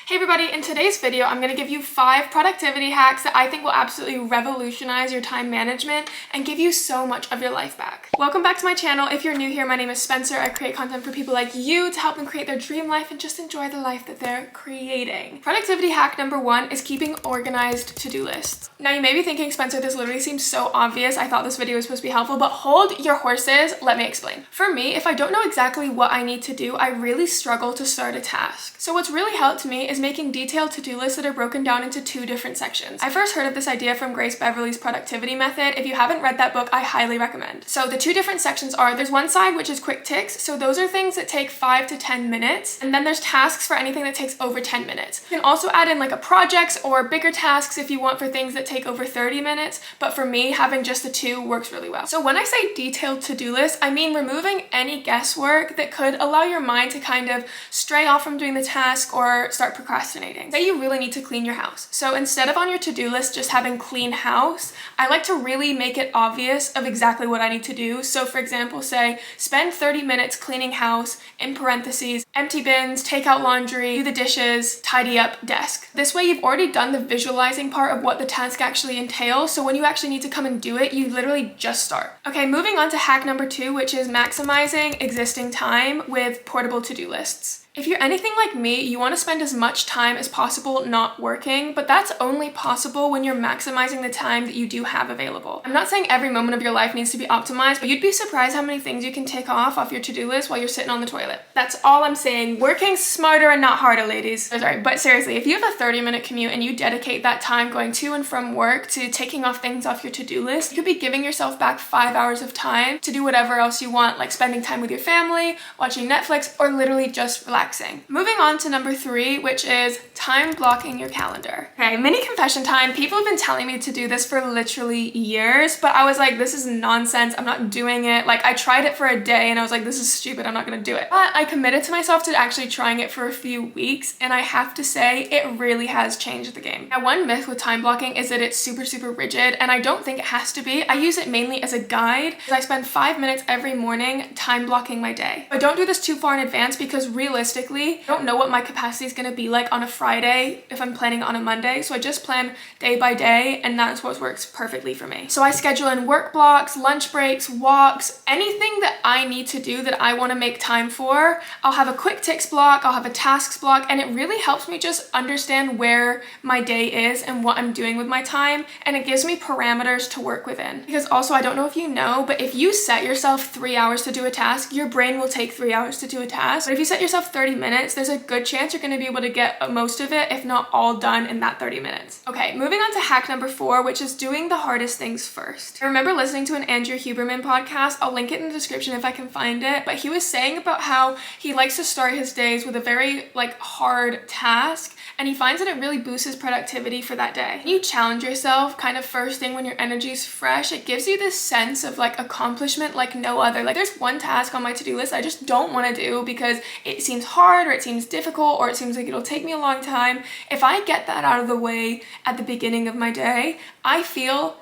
Hey everybody, in today's video, I'm going to give you 5 productivity hacks that I think will absolutely revolutionize your time management and give you so much of your life back. Welcome back to my channel. If you're new here, my name is Spencer. I create content for people like you to help them create their dream life and just enjoy the life that they're creating. Productivity hack number 1 is keeping organized to-do lists. Now you may be thinking, Spencer, this literally seems so obvious. I thought this video was supposed to be helpful, but hold your horses. Let me explain. For me, if I don't know exactly what I need to do, I really struggle to start a task. So what's really helped me is making detailed to-do lists that are broken down into 2 different sections. I first heard of this idea from Grace Beverley's productivity method. If you haven't read that book, I highly recommend. So the 2 different sections are, there's one side which is quick ticks. So those are things that take 5 to 10 minutes. And then there's tasks for anything that takes over 10 minutes. You can also add in like a projects or bigger tasks if you want for things that take over 30 minutes. But for me, having just the 2 works really well. So when I say detailed to-do list, I mean removing any guesswork that could allow your mind to kind of stray off from doing the task or start procrastinating. Say you really need to clean your house. So instead of on your to-do list just having clean house, I like to really make it obvious of exactly what I need to do. So for example, say spend 30 minutes cleaning house, in parentheses, empty bins, take out laundry, do the dishes, tidy up desk. This way you've already done the visualizing part of what the task actually entails. So when you actually need to come and do it, you literally just start. Okay, moving on to hack number 2, which is maximizing existing time with portable to-do lists. If you're anything like me, you want to spend as much time as possible not working, but that's only possible when you're maximizing the time that you do have available. I'm not saying every moment of your life needs to be optimized, but you'd be surprised how many things you can take off your to-do list while you're sitting on the toilet. That's all I'm saying. Working smarter and not harder, ladies. Oh, sorry, but seriously, if you have a 30-minute commute and you dedicate that time going to and from work to taking off things off your to-do list, you could be giving yourself back 5 hours of time to do whatever else you want, like spending time with your family, watching Netflix, or literally just relaxing. Moving on to number 3, which is time blocking your calendar. Okay, mini confession time. People have been telling me to do this for literally years, but I was like, this is nonsense. I'm not doing it. Like I tried it for a day and I was like, this is stupid. I'm not gonna do it. But I committed to myself to actually trying it for a few weeks, and I have to say it really has changed the game. Now, one myth with time blocking is that it's super rigid, and I don't think it has to be. I use it mainly as a guide because I spend 5 minutes every morning time blocking my day. But don't do this too far in advance because realistically, I don't know what my capacity is going to be like on a Friday if I'm planning on a Monday. So I just plan day by day, and that's what works perfectly for me. So I schedule in work blocks, lunch breaks, walks, anything that I need to do that I want to make time for. I'll have a quick ticks block, I'll have a tasks block, and it really helps me just understand where my day is and what I'm doing with my time. And it gives me parameters to work within. Because also, I don't know if you know, but if you set yourself 3 hours to do a task, your brain will take 3 hours to do a task. But if you set yourself 30 minutes, there's a good chance you're going to be able to get most of it, if not all done in that 30 minutes. Okay, moving on to hack number 4, which is doing the hardest things first. I remember listening to an Andrew Huberman podcast. I'll link it in the description if I can find it, but he was saying about how he likes to start his days with a very hard task, and he finds that it really boosts his productivity for that day. When you challenge yourself kind of first thing when your energy is fresh, it gives you this sense of accomplishment like no other. There's one task on my to-do list I just don't want to do because it seems hard or it seems difficult or it seems like it'll take me a long time. If I get that out of the way at the beginning of my day, I feel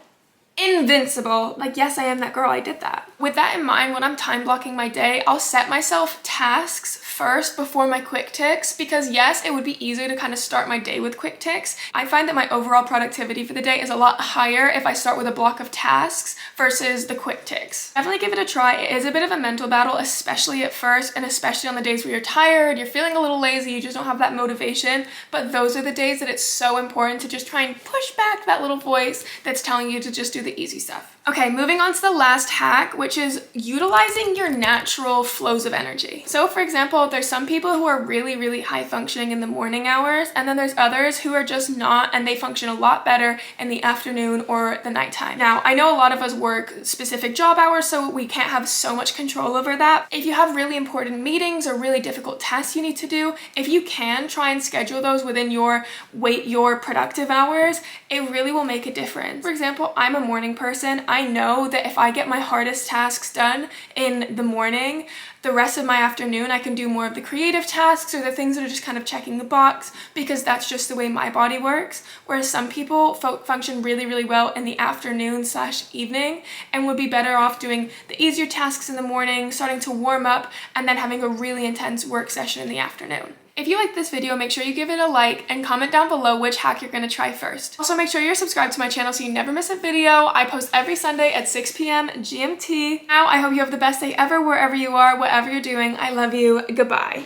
invincible. Yes, I am that girl. I did that. With that in mind, when I'm time blocking my day, I'll set myself tasks first before my quick ticks, because yes, it would be easier to kind of start my day with quick ticks. I find that my overall productivity for the day is a lot higher if I start with a block of tasks versus the quick ticks. Definitely give it a try. It is a bit of a mental battle, especially at first, and especially on the days where you're tired, you're feeling a little lazy, you just don't have that motivation. But those are the days that it's so important to just try and push back that little voice that's telling you to just do the easy stuff. Okay, moving on to the last hack, which is utilizing your natural flows of energy. So for example, there's some people who are really high functioning in the morning hours, and then there's others who are just not, and they function a lot better in the afternoon or the nighttime. Now, I know a lot of us work specific job hours, so we can't have so much control over that. If you have really important meetings or really difficult tasks you need to do, if you can try and schedule those within your productive hours, it really will make a difference. For example, I'm a morning person. I know that if I get my hardest tasks done in the morning, the rest of my afternoon I can do more of the creative tasks or the things that are just kind of checking the box, because that's just the way my body works. Whereas some people function really well in the afternoon/evening and would be better off doing the easier tasks in the morning, starting to warm up, and then having a really intense work session in the afternoon. If you like this video, make sure you give it a like and comment down below which hack you're gonna try first. Also, make sure you're subscribed to my channel so you never miss a video. I post every Sunday at 6 p.m. GMT. Now, I hope you have the best day ever wherever you are, whatever you're doing. I love you. Goodbye.